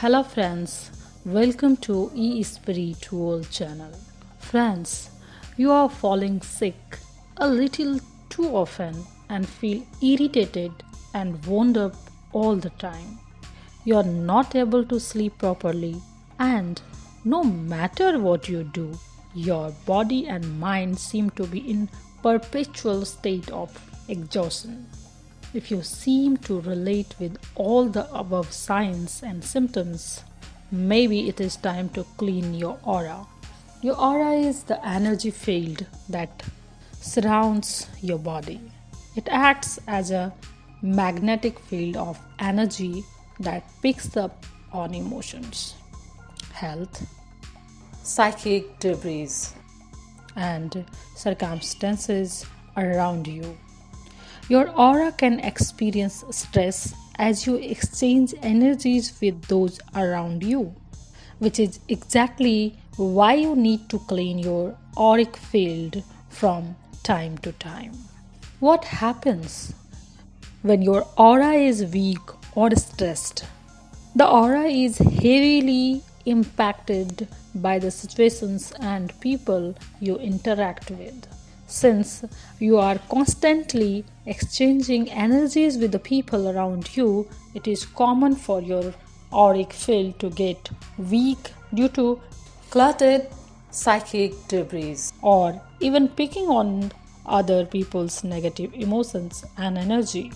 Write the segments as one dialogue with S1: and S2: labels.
S1: Hello friends, welcome to eSpiritual channel. Friends, you are falling sick a little too often and feel irritated and wound up all the time. You are not able to sleep properly and no matter what you do, your body and mind seem to be in perpetual state of exhaustion. If you seem to relate with all the above signs and symptoms, maybe it is time to clean your aura. Your aura is the energy field that surrounds your body. It acts as a magnetic field of energy that picks up on emotions, health, psychic debris, and circumstances around you. Your aura can experience stress as you exchange energies with those around you, which is exactly why you need to clean your auric field from time to time. What happens when your aura is weak or stressed? The aura is heavily impacted by the situations and people you interact with. Since you are constantly exchanging energies with the people around you, it is common for your auric field to get weak due to cluttered psychic debris or even picking on other people's negative emotions and energy.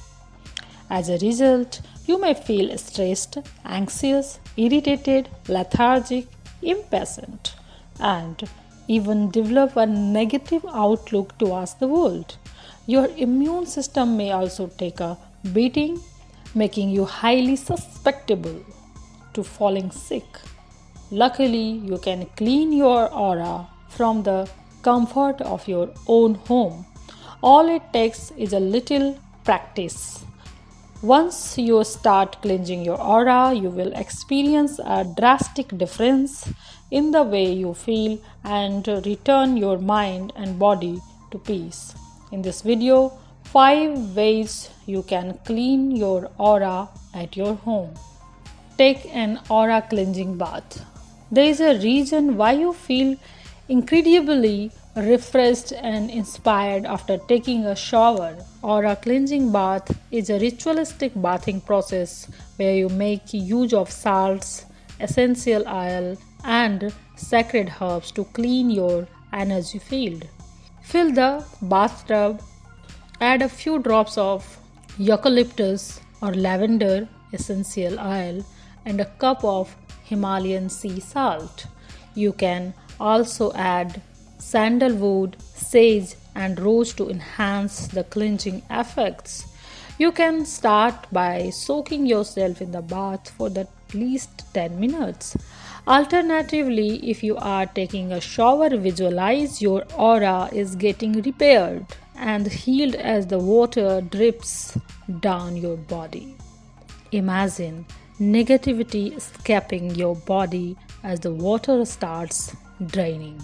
S1: As a result, you may feel stressed, anxious, irritated, lethargic, impatient, and even develop a negative outlook towards the world. Your immune system may also take a beating, making you highly susceptible to falling sick. Luckily, you can clean your aura from the comfort of your own home. All it takes is a little practice. Once you start cleansing your aura, you will experience a drastic difference in the way you feel and return your mind and body to peace. In this video, 5 ways you can clean your aura at your home. Take an aura cleansing bath. There is a reason why you feel incredibly refreshed and inspired after taking a shower. Aura cleansing bath is a ritualistic bathing process where you make use of salts, essential oil, and sacred herbs to clean your energy field. Fill the bathtub, add a few drops of eucalyptus or lavender essential oil, and a cup of Himalayan sea salt. You can also add sandalwood, sage, and rose to enhance the cleansing effects. You can start by soaking yourself in the bath for at least 10 minutes. Alternatively, if you are taking a shower, visualize your aura is getting repaired and healed as the water drips down your body. Imagine negativity escaping your body as the water starts draining.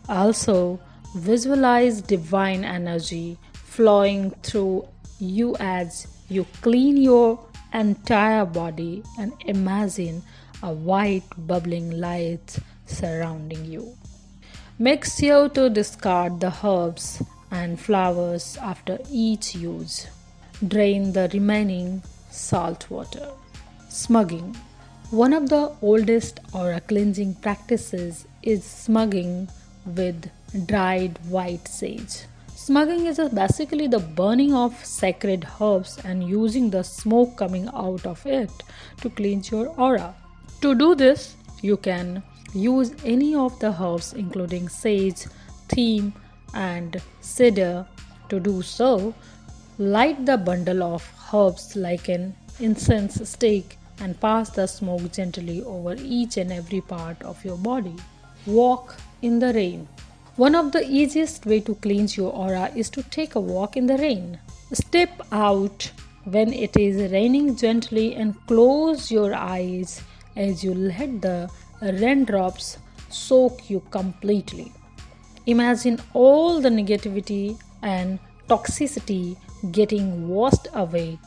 S1: Also, visualize divine energy flowing through you as you clean your entire body and imagine a white bubbling light surrounding you. Make sure to discard the herbs and flowers after each use. Drain the remaining salt water. Smugging. One of the oldest aura cleansing practices is smugging with dried white sage. Smugging is basically the burning of sacred herbs and using the smoke coming out of it to cleanse your aura. To do this, you can use any of the herbs including sage, thyme, and cedar. To do so, light the bundle of herbs like an incense stick and pass the smoke gently over each and every part of your body. Walk in the rain. One of the easiest way to cleanse your aura is to take a walk in the rain. Step out when it is raining gently and close your eyes as you let the raindrops soak you completely. Imagine all the negativity and toxicity getting washed away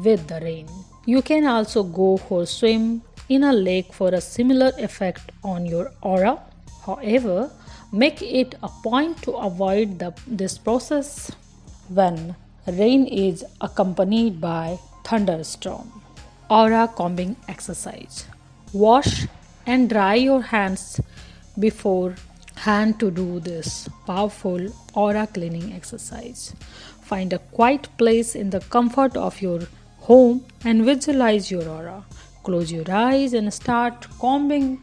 S1: with the rain. You can also go for a swim in a lake for a similar effect on your aura. However, make it a point to avoid this process when rain is accompanied by thunderstorm. Aura combing exercise. Wash and dry your hands before hand to do this powerful aura cleaning exercise. Find a quiet place in the comfort of your home and visualize your aura. Close your eyes and start combing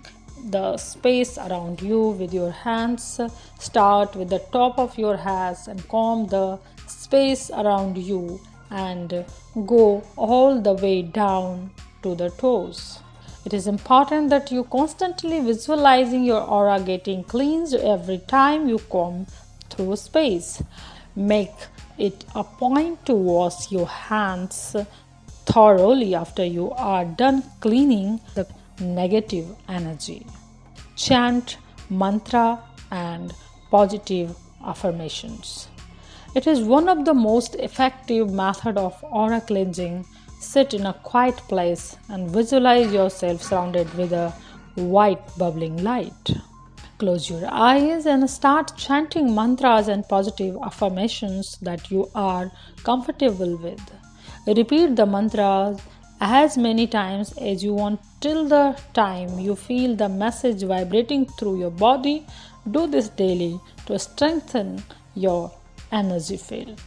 S1: the space around you with your hands. Start with the top of your hands and comb the space around you and go all the way down to the toes. It is important that you constantly visualizing your aura getting cleansed every time you comb through space. Make it a point to wash your hands thoroughly after you are done cleaning the negative energy. Chant mantra and positive affirmations. It is one of the most effective methods of aura cleansing. Sit in a quiet place and visualize yourself surrounded with a white bubbling light. Close your eyes and start chanting mantras and positive affirmations that you are comfortable with. Repeat the mantras as many times as you want till the time you feel the message vibrating through your body. Do this daily to strengthen your energy field.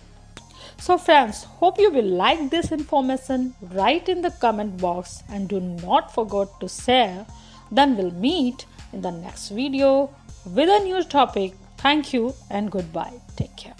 S1: So friends, hope you will like this information. Write in the comment box and do not forget to share. Then we'll meet in the next video with a new topic. Thank you and goodbye. Take care.